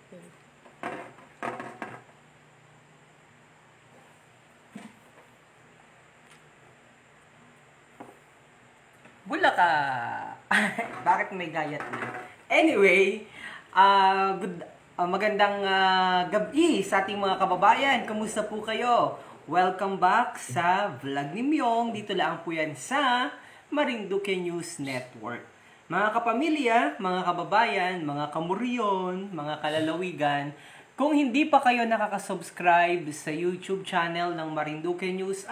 Bulaka! Bakit may gayat na? Anyway, magandang gabi sa ating mga kababayan. Kamusta po kayo? Welcome back sa vlog ni Myong. Dito lang po yan sa Marinduque News Network. Mga kapamilya, mga kababayan, mga kamuryon, mga kalalawigan, kung hindi pa kayo nakaka-subscribe sa YouTube channel ng Marinduque News,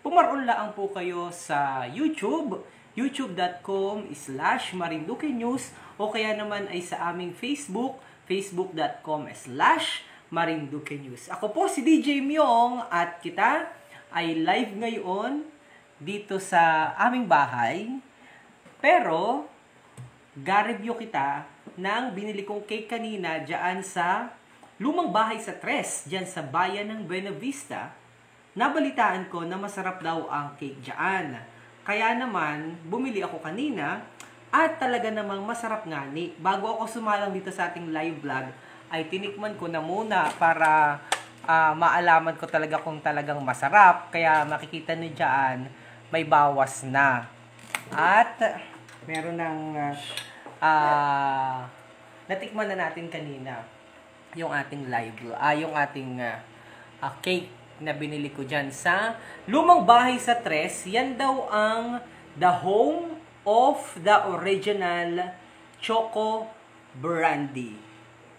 pumaroon lang po kayo sa YouTube, youtube.com/Marinduque News, o kaya naman ay sa aming Facebook, facebook.com/Marinduque News. Ako po si DJ Myong at kita ay live ngayon dito sa aming bahay. Pero ga-review kita ng binili kong cake kanina dyan sa lumang bahay sa Tres, dyan sa bayan ng Buena Vista. Nabalitaan ko na masarap daw ang cake dyan. Kaya naman, bumili ako kanina at talaga namang masarap nga ni. Bago ako sumalang dito sa ating live vlog, ay tinikman ko na muna para maalaman ko talaga kung talagang masarap. Kaya makikita nyo dyan, may bawas na. At meron ng natikman na natin kanina yung ating yung ating cake na binili ko dyan sa lumang bahay sa Tres. Yan daw ang the home of the original Choco Brandy.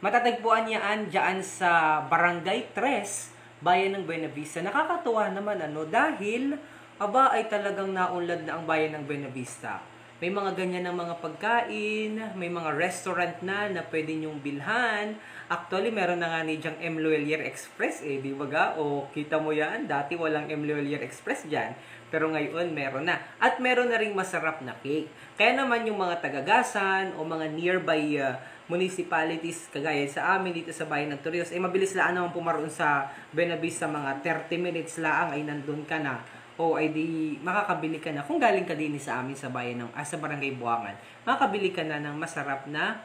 Matatagpuan yan dyan sa Barangay Tres, bayan ng Buena Vista. Nakakatuwa naman dahil ay talagang naunlad na ang bayan ng Buena Vista. May mga ganyan ng mga pagkain, may mga restaurant na pwede nyong bilhan. Actually, meron na nga ni dyang M. Luelier Express di ba ga? O kita mo yan, dati walang M. Luelier Express dyan. Pero ngayon, meron na. At meron na ring masarap na cake. Kaya naman yung mga tagagasan o mga nearby municipalities, kagaya sa amin dito sa bayan ng Torrijos, mabilis lang naman pumaroon sa Buena Vista, mga 30 minutes lang ay nandun ka na. O ay di makakabili ka na kung galing ka din sa amin sa bayan ng sa Barangay Buangan. Makakabili ka na ng masarap na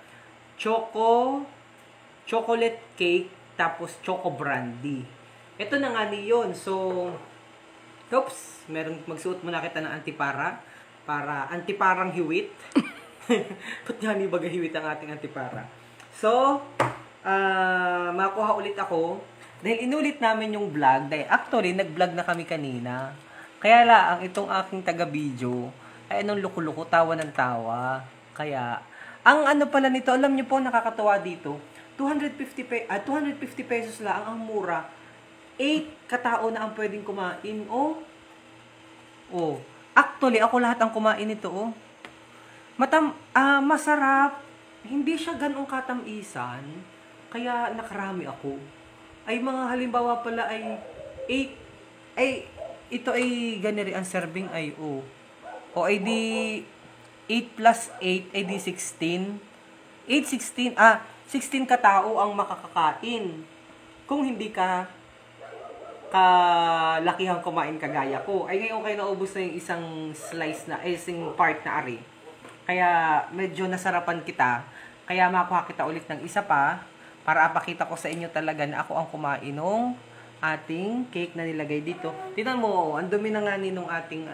chocolate cake tapos choco brandy. Ito na nga niyon. So magsuot muna kita ng antipara para antiparang hiwit. Put nga ni baga hiwit ang ating antipara. So makuha ulit ako dahil inulit namin yung vlog. Dahil actually nag-vlog na kami kanina. Kaya lang, itong aking taga-video, ay anong luko-luko, tawa ng tawa. Kaya, ang pala nito, alam niyo po, nakakatawa dito, 250 pesos lang, ang mura. 8 katao na ang pwedeng kumain, Actually, ako lahat ang kumain nito, masarap. Hindi siya ganong katamisan, kaya nakarami ako. Ay, mga halimbawa pala ay 8, ito ay ganiri ang serving ay o ay di 8 plus 8 ay di 16. 16 katao ang makakakain. Kung hindi ka kalakihang kumain kagaya ko. Ay ngayon kayo naubos na yung isang slice na, isang part na ari. Kaya medyo nasarapan kita. Kaya makuha kita ulit ng isa pa para apakita ko sa inyo talaga na ako ang kumain ng ating cake na nilagay dito. Tingnan mo, ang dumi na nga nung ating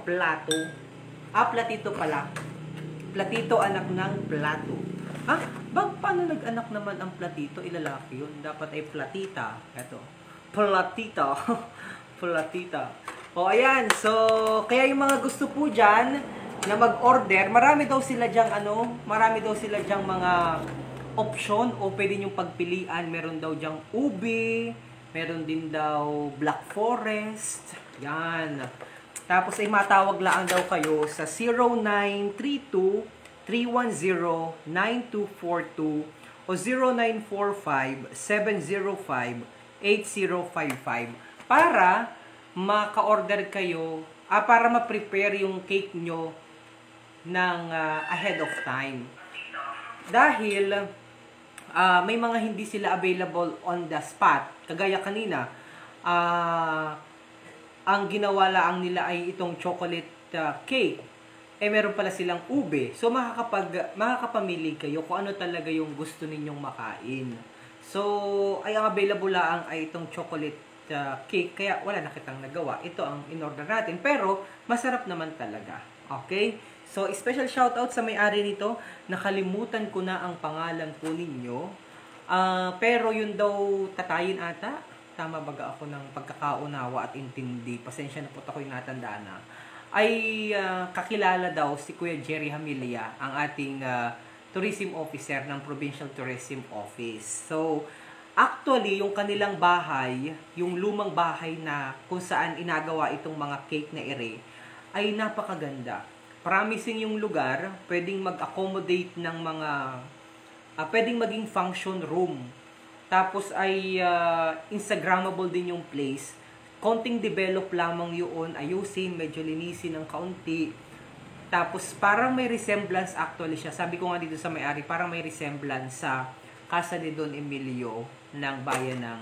plato. Platito pala. Platito, anak ng plato. Paano nag-anak naman ang platito? Ilalaki yun. Dapat ay platita. Ito. Platita. Platita. Ayan. So, kaya yung mga gusto po dyan na mag-order, marami daw sila dyang mga option o pwede nyong pagpilian. Meron daw dyang ube, meron din daw Black Forest. Yan. Tapos ay matawag lang daw kayo sa 0932-310-9242 o 0945-705-8055 para maka-order kayo, para ma-prepare yung cake nyo ng ahead of time. Dahil may mga hindi sila available on the spot. Kagaya kanina, ang ginawa lang nila ay itong chocolate cake. meron pala silang ube. So, makakapamili kayo kung ano talaga yung gusto ninyong makain. So, ay ang available lang ay itong chocolate cake. Kaya wala na kitang nagawa. Ito ang in-order natin. Pero, masarap naman talaga. Okay? So, special shoutout sa may-ari nito. Nakalimutan ko na ang pangalan po ninyo. Pero yun daw tatayin ata. Tama baga ako ng pagkakaunawa at intindi. Pasensya na po ako'y natandaan na. Ay kakilala daw si Kuya Jerry Hamilia, ang ating tourism officer ng Provincial Tourism Office. So, actually, yung kanilang bahay, yung lumang bahay na kung saan inagawa itong mga cake na ere, ay napakaganda. Promising yung lugar, pwedeng mag-accommodate ng mga, pwedeng maging function room. Tapos ay Instagrammable din yung place. Konting develop lamang yun, ayusin, medyo linisin ng kaunti. Tapos parang may resemblance actually siya. Sabi ko nga dito sa may-ari, parang may resemblance sa Casa de Don Emilio ng bayan ng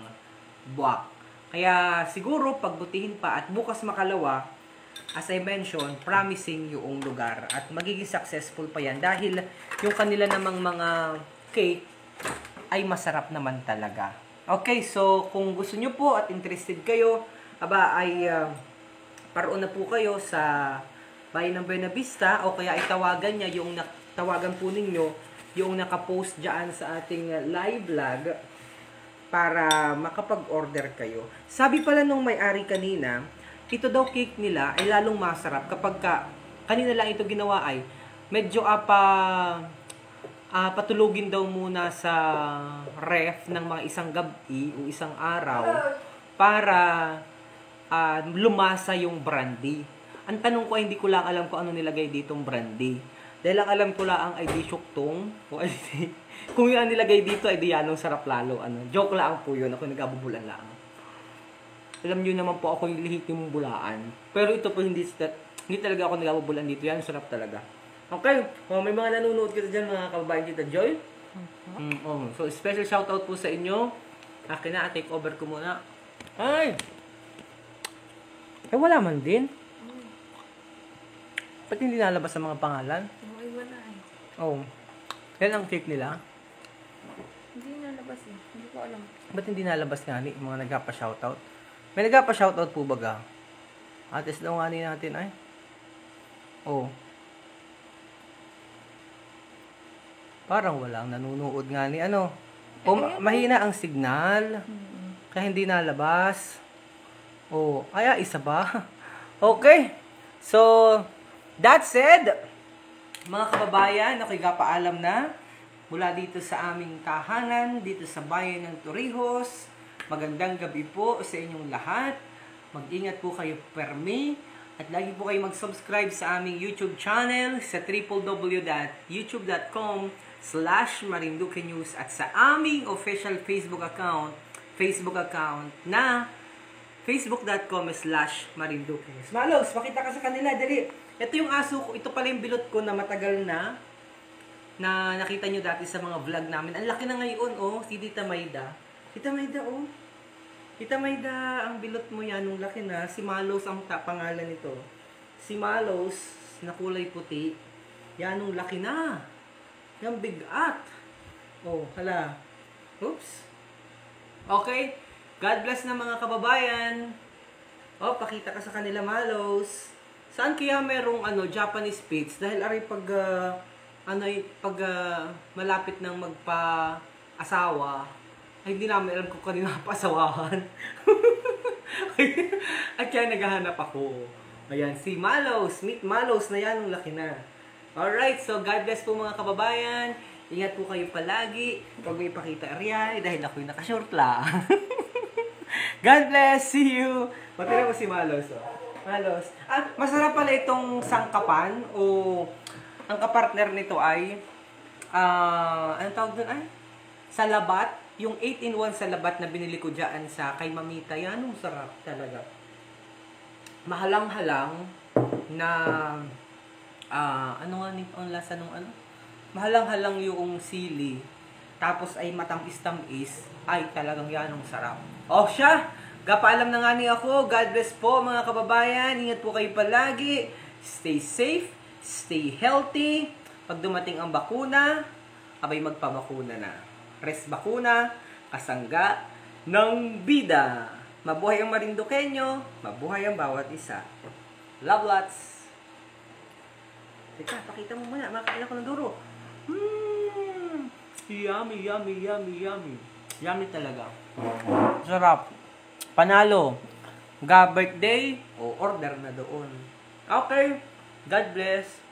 Buwak. Kaya siguro pagbutihin pa at bukas makalawa, as I mentioned, promising yung lugar at magiging successful pa yan dahil yung kanila namang mga cake ay masarap naman talaga. Okay, so kung gusto nyo po at interested kayo, ay paroon na po kayo sa bayan ng Buena Vista o kaya itawagan niya yung tawagan po ninyo yung nakapost dyan sa ating live vlog para makapag-order kayo. Sabi pala nung may-ari kanina, ito daw cake nila ay lalong masarap kapag kanina lang ito ginawa ay medyo patulugin daw muna sa ref ng mga isang gabi o isang araw para lumasa yung brandy. Ang tanong ko, hindi ko lang alam kung ano nilagay ditong brandy. Dahil ang alam ko lang ay di syuktong. Kung yung nilagay dito ay di yanong sarap lalo. Joke lang po yun. Ako nagabubulan lang. Alam nyo naman po ako yung lehitimong bulaan. Pero ito po hindi talaga ako nagabubulan dito. Yan, sarap talaga. Okay. May mga nanonood kita dyan, mga kababayan kita, Joy. So, special shoutout po sa inyo. Akin na, take over ko muna. Ay! Wala man din. Ba't hindi nalabas sa mga pangalan? Okay, wala eh. Oh. Yan ang cake nila? Hindi nalabas eh. Hindi ko alam. Ba't hindi nalabas nga ni mga nagpa-shoutout? May nagpa-shoutout po baga? Ates daw nga natin ay. Oh. Parang walang nanunood nga ni ano. O mahina ang signal. Kaya hindi nalabas. Oh, kaya isa ba? Okay. So, that said, mga kababayan, ako'y gapaalam na mula dito sa aming tahanan, dito sa bayan ng Torrijos. Magandang gabi po sa inyong lahat. Mag-ingat po kayo permi. At lagi po kayo mag-subscribe sa aming YouTube channel sa www.youtube.com/marinduquenews at sa aming official Facebook account na facebook.com/marinduquenews. Malos, pakita ka sa kanila, dali. Ito yung aso ko, ito pala yung bilot ko na matagal na nakita nyo dati sa mga vlog namin. Ang laki na ngayon, oh, si Tita Mayda. Tita Mayda, oh. Tita Mayda, ang bilot mo yan, nung laki na. Si Malos ang pangalan nito. Si Malos, na kulay puti. Yan, nung laki na. Yan, bigat. Oh, hala. Oops. Okay. God bless na mga kababayan. Oh, pakita ka sa kanila, Malos. Saan kaya merong Japanese Spitz? Dahil ari pag malapit nang magpa-asawa, ay hindi namin alam kung kanina pasawahan. At kaya naghahanap ako. Ayan, si Malos. Meet Malos na yan, ang laki na. Alright, so God bless po mga kababayan. Ingat po kayo palagi. Huwag mo ipakita ariya, dahil ako'y nakashort lang. God bless, see you. Matira mo si Malos, oh. Malos. Masarap pala itong sangkapan o ang kapartner nito ay anong tawag doon ay? Salabat. Yung 8-in-1 salabat na binili ko dyan sa kay Mamita. Yan, ang sarap talaga. Mahalang-halang na ano nga ang lasa nung ano? Mahalang-halang yung sili. Tapos ay matamis-tamis. Ay, talagang yan ang sarap. Oh, siya! Gapaalam na nga ni ako. God bless po mga kababayan. Ingat po kayo palagi. Stay safe, Stay healthy. Pag dumating ang bakuna, abay magpabakuna na. Res bakuna, kasangga ng bida. Mabuhay ang Marinduqueño, mabuhay ang bawat isa. Love lots! Teka, pakita mo muna. Makain ako ng duro. Yummy, yummy, yummy, yummy. Yummy talaga. Sarap. Panalo. Birthday o order na doon. Okay. God bless.